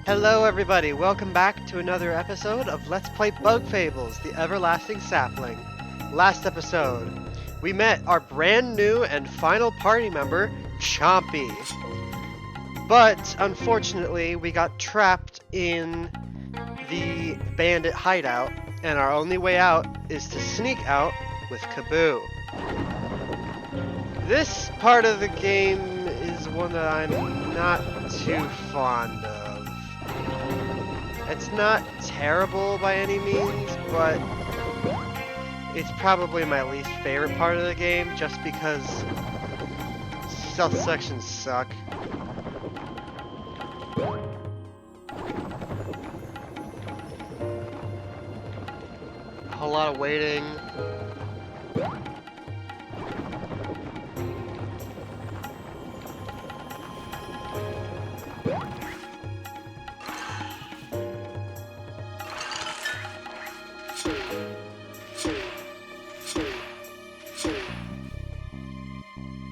Hello everybody, welcome back to another episode of Let's Play Bug Fables, the Everlasting Sapling. Last episode, we met our brand new and final party member, Chompy. But, unfortunately, we got trapped in the Bandit hideout, and our only way out is to sneak out with Kaboo. This part of the game is one that I'm not too fond of. It's not terrible by any means, but it's probably my least favorite part of the game just because stealth sections suck. A whole lot of waiting.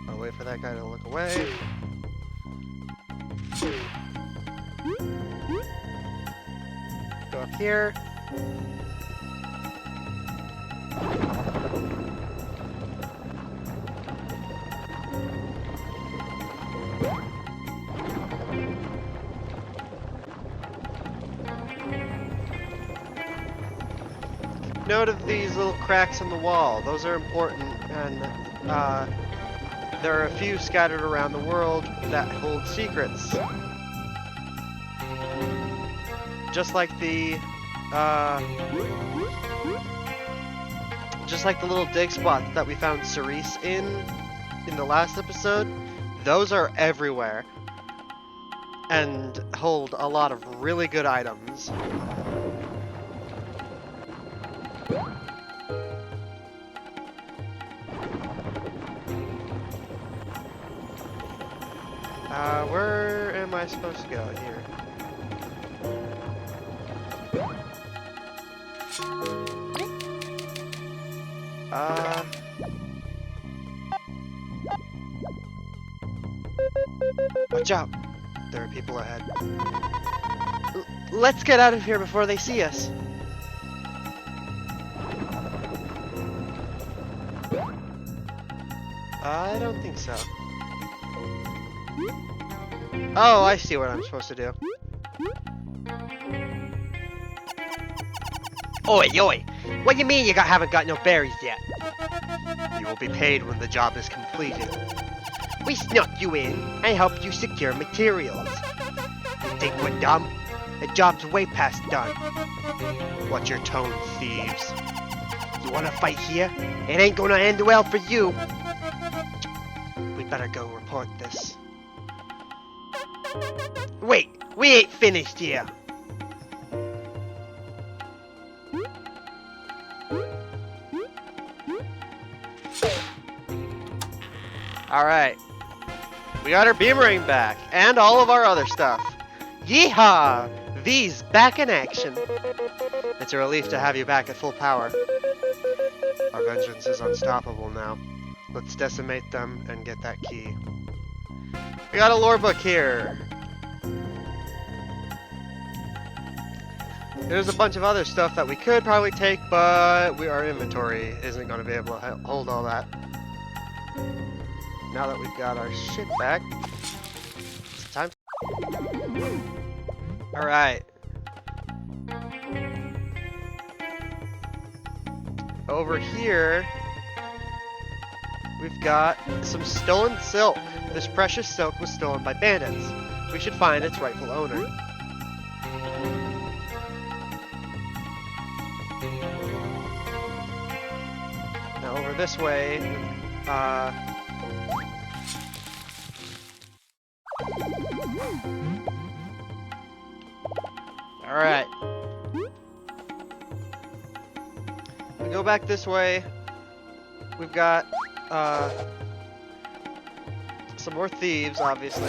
I'll wait for that guy to look away. Go up here. Note of these little cracks in the wall. Those are important, and there are a few scattered around the world that hold secrets. Just like the little dig spots that we found Cerise in the last episode. Those are everywhere and hold a lot of really good items. Where am I supposed to go here? Watch out! There are people ahead. Let's get out of here before they see us. I don't think so. Oh, I see what I'm supposed to do. Oi, oi! What do you mean you haven't got no berries yet? You will be paid when the job is completed. We snuck you in and helped you secure materials. You think we're dumb? The job's way past done. Watch your tone, thieves. You wanna fight here? It ain't gonna end well for you. We better go report this. Wait, we ain't finished here. Alright. We got our beamerang back, and all of our other stuff. Yeehaw! V's back in action. It's a relief to have you back at full power. Our vengeance is unstoppable now. Let's decimate them and get that key. We got a lore book here. There's a bunch of other stuff that we could probably take, but our inventory isn't going to be able to hold all that. Now that we've got our shit back, it's time. Alright. Over here, we've got some stolen silk. This precious silk was stolen by bandits. We should find its rightful owner. Now over this way, alright. We go back this way. We've got some more thieves, obviously.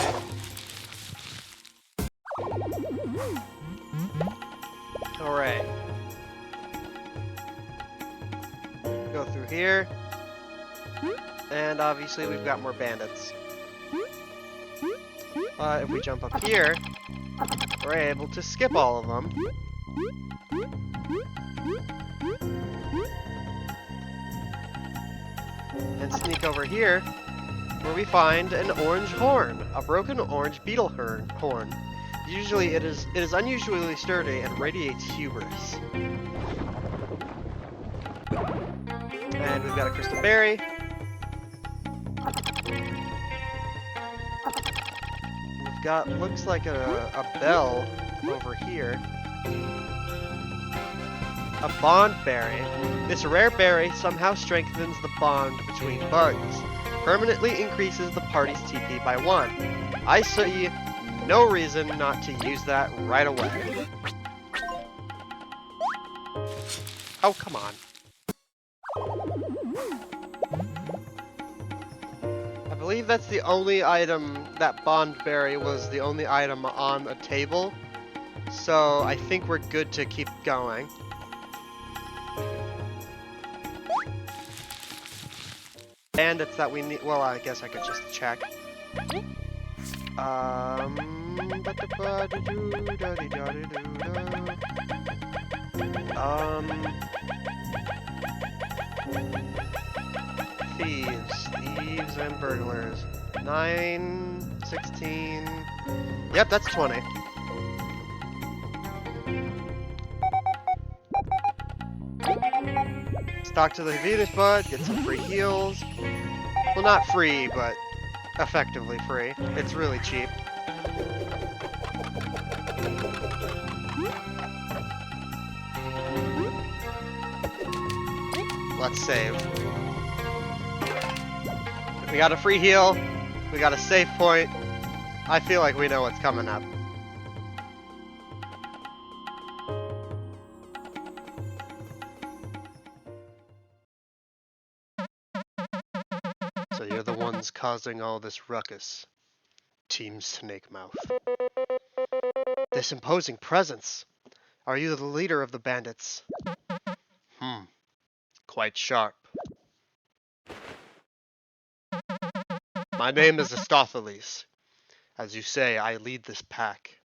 Alright. Go through here. And obviously we've got more bandits. But if we jump up here, we're able to skip all of them. And sneak over here, where we find an orange horn, a broken orange beetle horn. Usually it is unusually sturdy and radiates hubris. And we've got a crystal berry. We've got, looks like a bell over here. A bond berry. This rare berry somehow strengthens the bond between buds. Permanently increases the party's TP by 1. I see no reason not to use that right away. Oh, come on. I believe that's the only item, that bond berry was the only item on a table. So I think we're good to keep going. Bandits that we need. Well, I guess I could just check. Thieves and burglars. 9, 16. Yep, that's 20. Talk to the Venus Bud, get some free heals. Well, not free, but effectively free. It's really cheap. Let's save. We got a free heal. We got a save point. I feel like we know what's coming up. So you're the ones causing all this ruckus, Team Snakemouth. This imposing presence. Are you the leader of the bandits? Quite sharp. My name is Astopheles. As you say, I lead this pack.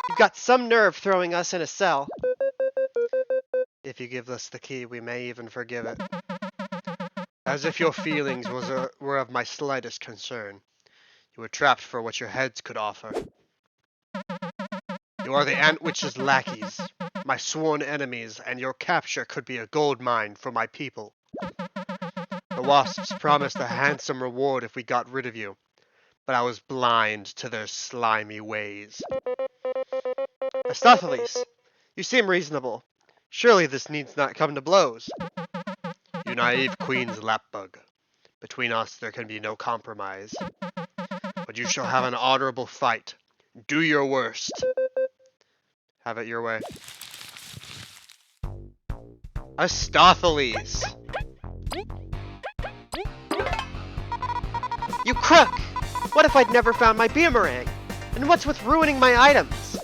You've got some nerve throwing us in a cell. If you give us the key, we may even forgive it. As if your feelings were of my slightest concern. You were trapped for what your heads could offer. You are the Ant Witch's lackeys, my sworn enemies, and your capture could be a gold mine for my people. The wasps promised a handsome reward if we got rid of you, but I was blind to their slimy ways. Astopheles, you seem reasonable. Surely this needs not come to blows. You naive queen's lapbug. Between us there can be no compromise. But you shall have an honorable fight. Do your worst. Have it your way. Astopheles! You crook! What if I'd never found my boomerang? And what's with ruining my items?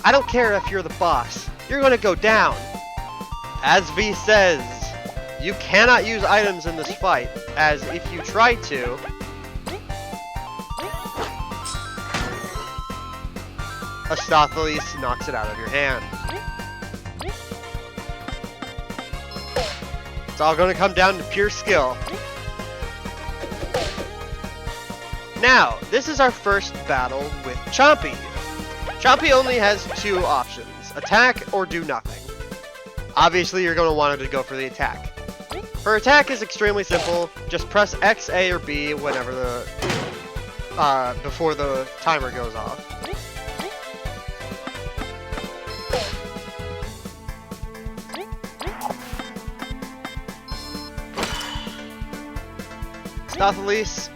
I don't care if you're the boss. You're gonna go down. As V says, you cannot use items in this fight, as if you try to, Astopheles knocks it out of your hand. It's all going to come down to pure skill. Now, this is our first battle with Chompy. Chompy only has 2 options, attack or do nothing. Obviously, you're going to want to go for the attack. Her attack is extremely simple. Just press X, A, or B whenever before the timer goes off. Astopheles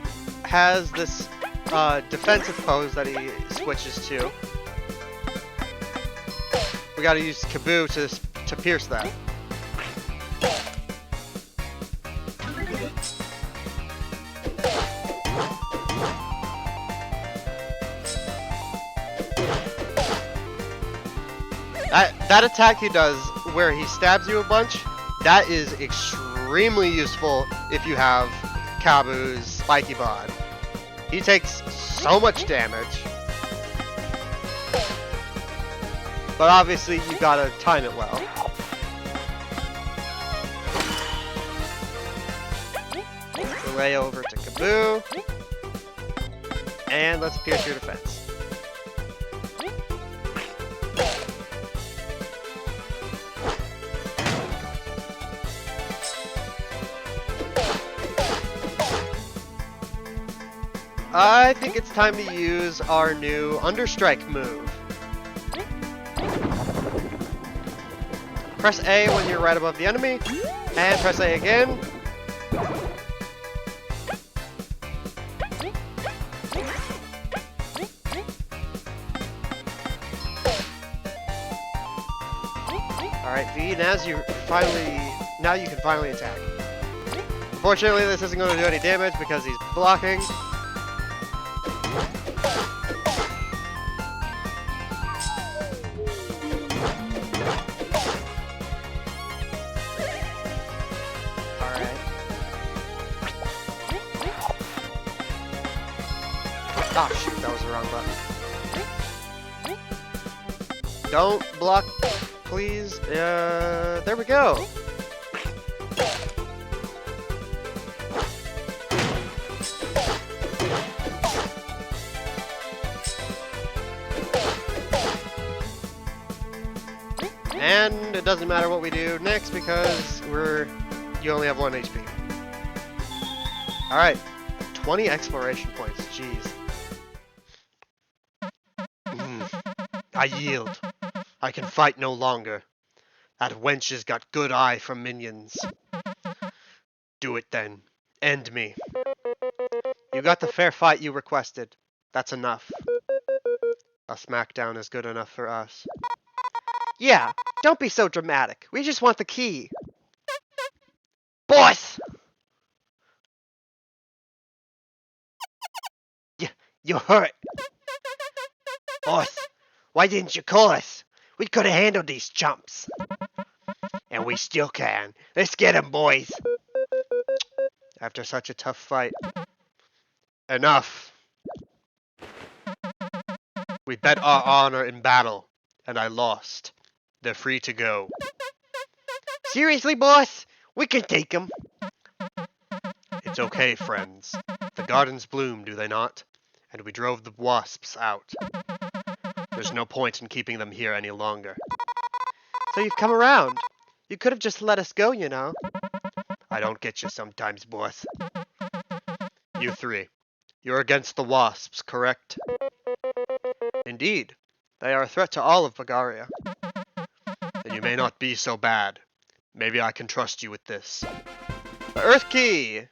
has this defensive pose that he switches to. We gotta use Kaboo to pierce that. That attack he does where he stabs you a bunch, that is extremely useful if you have Kaboo's spiky bod. He takes so much damage. But obviously you gotta time it well. Way over to Kaboo. And let's pierce your defense. I think it's time to use our new Understrike move. Press A when you're right above the enemy, and press A again. Alright, V, now you can finally attack. Unfortunately, this isn't going to do any damage because he's blocking. Oh shoot, that was the wrong button. Don't block, please. There we go. And it doesn't matter what we do next because you only have 1 HP. Alright, 20 exploration points, jeez. I yield. I can fight no longer. That wench has got good eye from minions. Do it then. End me. You got the fair fight you requested. That's enough. A smackdown is good enough for us. Yeah, don't be so dramatic. We just want the key. Boss! You hurt. Boss, why didn't you call us? We could have handled these chumps. And we still can. Let's get 'em, boys. After such a tough fight. Enough. We bet our honor in battle, and I lost. They're free to go. Seriously, boss? We can take 'em. It's okay, friends. The gardens bloom, do they not? And we drove the wasps out. There's no point in keeping them here any longer. So you've come around. You could have just let us go, you know. I don't get you sometimes, boss. You three. You're against the wasps, correct? Indeed. They are a threat to all of Bagaria. Then you may not be so bad. Maybe I can trust you with this. The Earth Key!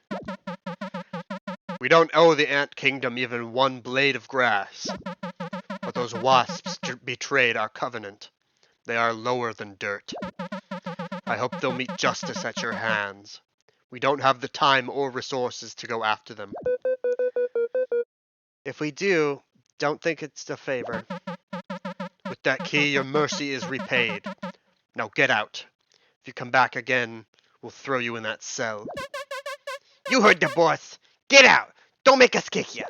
We don't owe the Ant Kingdom even one blade of grass. But those wasps betrayed our covenant. They are lower than dirt. I hope they'll meet justice at your hands. We don't have the time or resources to go after them. If we do, don't think it's a favor. With that key, your mercy is repaid. Now get out. If you come back again, we'll throw you in that cell. You heard the boss. Get out. Don't make us kick you.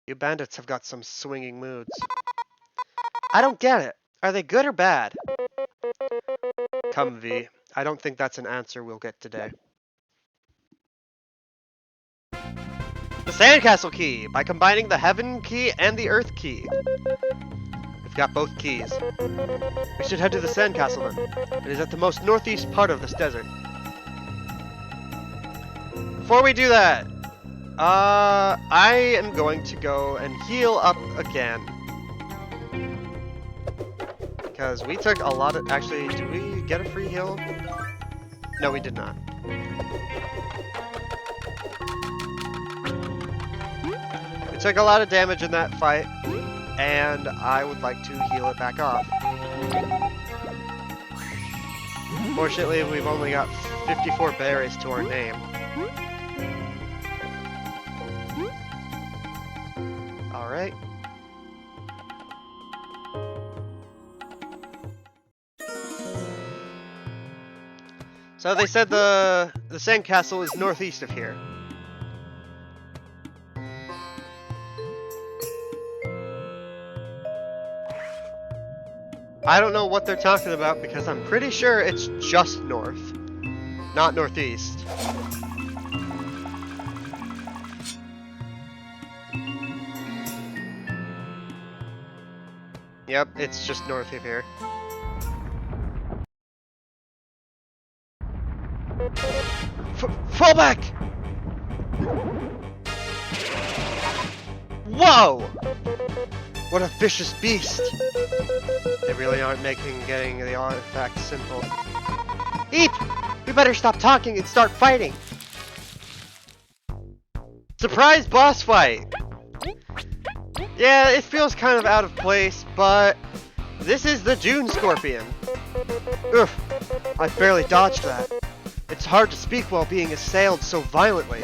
You bandits have got some swinging moods. I don't get it. Are they good or bad? Come, V. I don't think that's an answer we'll get today. The Sandcastle Key! By combining the Heaven Key and the Earth Key. We've got both keys. We should head to the Sandcastle then. It is at the most northeast part of this desert. Before we do that, I am going to go and heal up again. Because we took a lot of... Actually, did we get a free heal? No, we did not. We took a lot of damage in that fight, and I would like to heal it back off. Fortunately, we've only got 54 berries to our name. Alright. So they said the Sandcastle is northeast of here. I don't know what they're talking about because I'm pretty sure it's just north, not northeast. Yep, it's just north of here. Fall back! Whoa! What a vicious beast! They really aren't making getting the artifact simple. Eep! We better stop talking and start fighting! Surprise boss fight! Yeah, it feels kind of out of place, but this is the Dune Scorpion. Oof, I barely dodged that. It's hard to speak while being assailed so violently.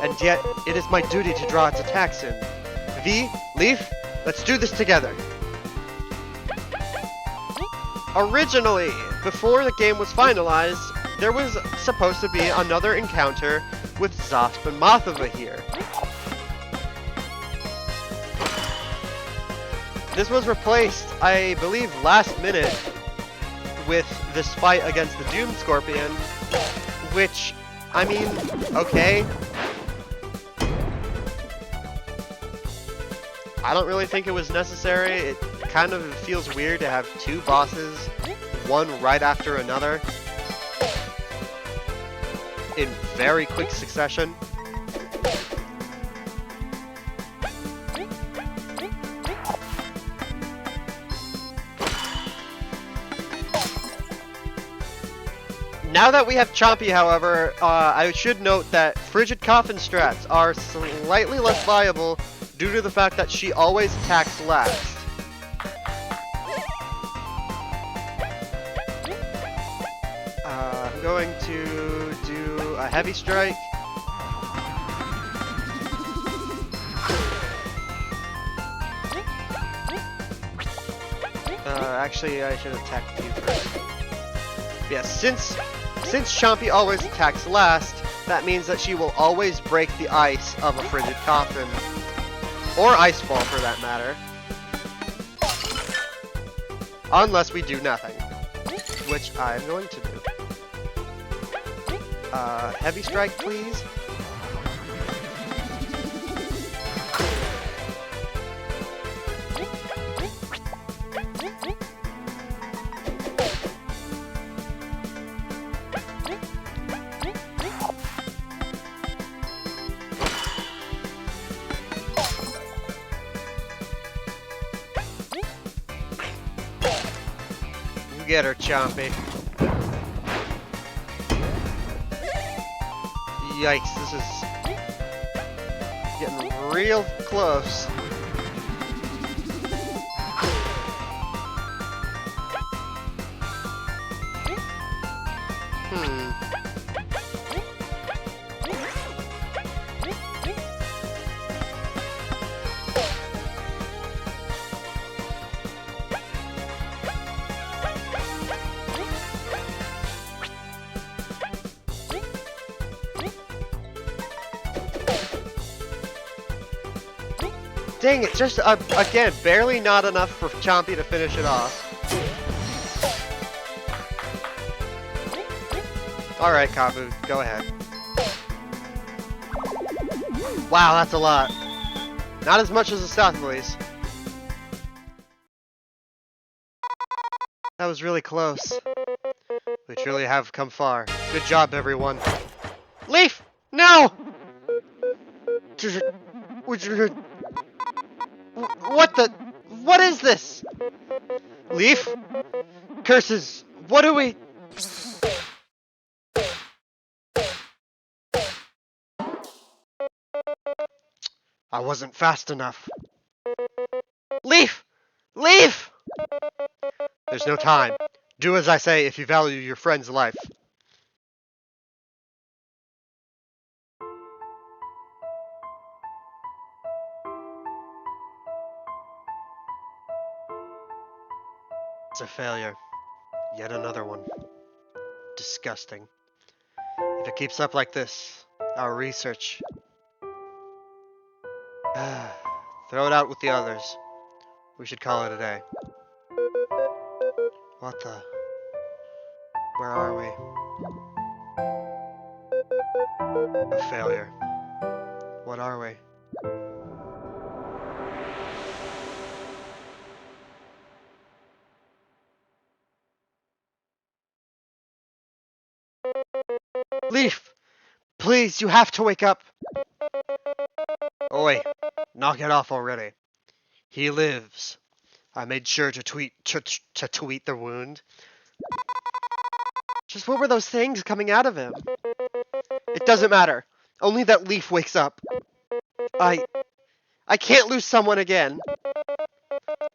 And yet, it is my duty to draw its attacks in. V, Leaf, let's do this together. Originally, before the game was finalized, there was supposed to be another encounter with Zosp and Mothova here. This was replaced, I believe, last minute with this fight against the Doom Scorpion, which, I mean, okay. I don't really think it was necessary. It kind of feels weird to have two bosses, one right after another, in very quick succession. Now that we have Chompy, however, I should note that Frigid Coffin strats are slightly less viable due to the fact that she always attacks last. I'm going to do a heavy strike. Actually, I should attack you first. Yeah, since Chompy always attacks last, that means that she will always break the ice of a Frigid Coffin. Or Icefall, for that matter. Unless we do nothing. Which I'm going to do. Heavy strike, please. Get her, Chompy. Yikes, this is getting real close. Dang it, just, again, barely not enough for Chompy to finish it off. Alright, Kabu, go ahead. Wow, that's a lot. Not as much as the Southerlies. That was really close. We truly have come far. Good job, everyone. Leaf! No! What the? What is this? Leaf? Curses! What do we? I wasn't fast enough. Leaf! Leaf! There's no time. Do as I say if you value your friend's life. It's a failure. Yet another one. Disgusting. If it keeps up like this, our research... Throw it out with the others. We should call it a day. What the? Where are we? A failure. What are we? Leaf! Please, you have to wake up! Oi, knock it off already. He lives. I made sure to tweet the wound. Just what were those things coming out of him? It doesn't matter. Only that Leaf wakes up. I can't lose someone again.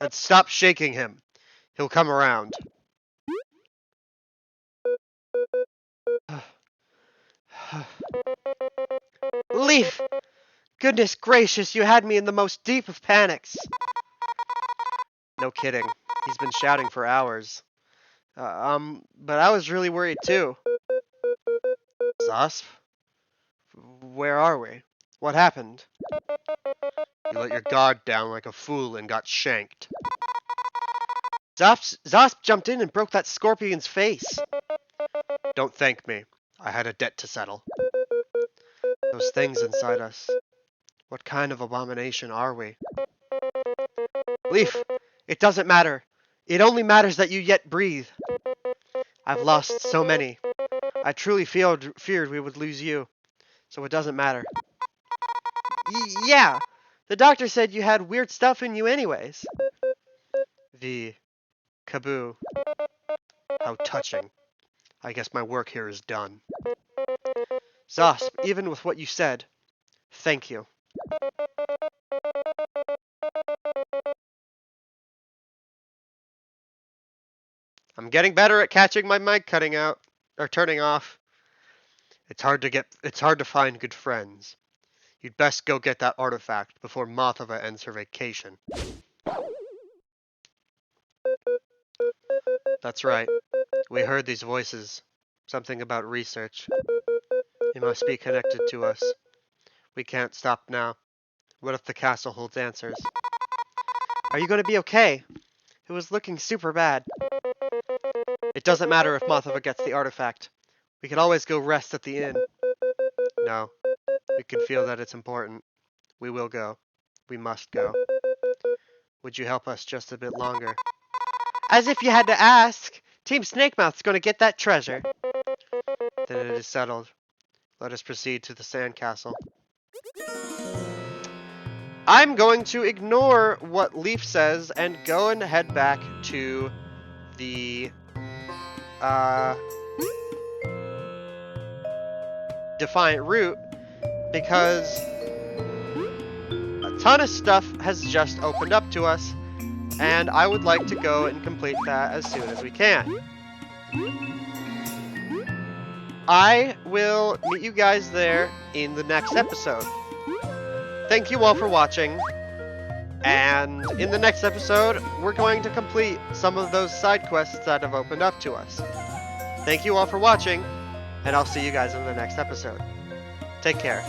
And stop shaking him. He'll come around. Leaf! Goodness gracious, you had me in the most deep of panics. No kidding. He's been shouting for hours. But I was really worried too. Zasp? Where are we? What happened? You let your guard down like a fool and got shanked. Zasp jumped in and broke that scorpion's face. Don't thank me. I had a debt to settle. Those things inside us. What kind of abomination are we? Leaf, it doesn't matter. It only matters that you yet breathe. I've lost so many. I truly feared we would lose you. So it doesn't matter. Yeah, the doctor said you had weird stuff in you anyways. V. Kaboo. How touching. I guess my work here is done. Zasp, even with what you said, thank you. I'm getting better at catching my mic cutting out or turning off. It's hard to find good friends. You'd best go get that artifact before Mothova ends her vacation. That's right. We heard these voices. Something about research. It must be connected to us. We can't stop now. What if the castle holds answers? Are you going to be okay? It was looking super bad. It doesn't matter if Mothova gets the artifact. We could always go rest at the inn. No. We can feel that it's important. We will go. We must go. Would you help us just a bit longer? As if you had to ask! Team Snakemouth's going to get that treasure. Then it is settled. Let us proceed to the sandcastle. I'm going to ignore what Leaf says and go and head back to the Defiant Route because a ton of stuff has just opened up to us and I would like to go and complete that as soon as we can. I will meet you guys there in the next episode. Thank you all for watching, and in the next episode, we're going to complete some of those side quests that have opened up to us. Thank you all for watching, and I'll see you guys in the next episode. Take care.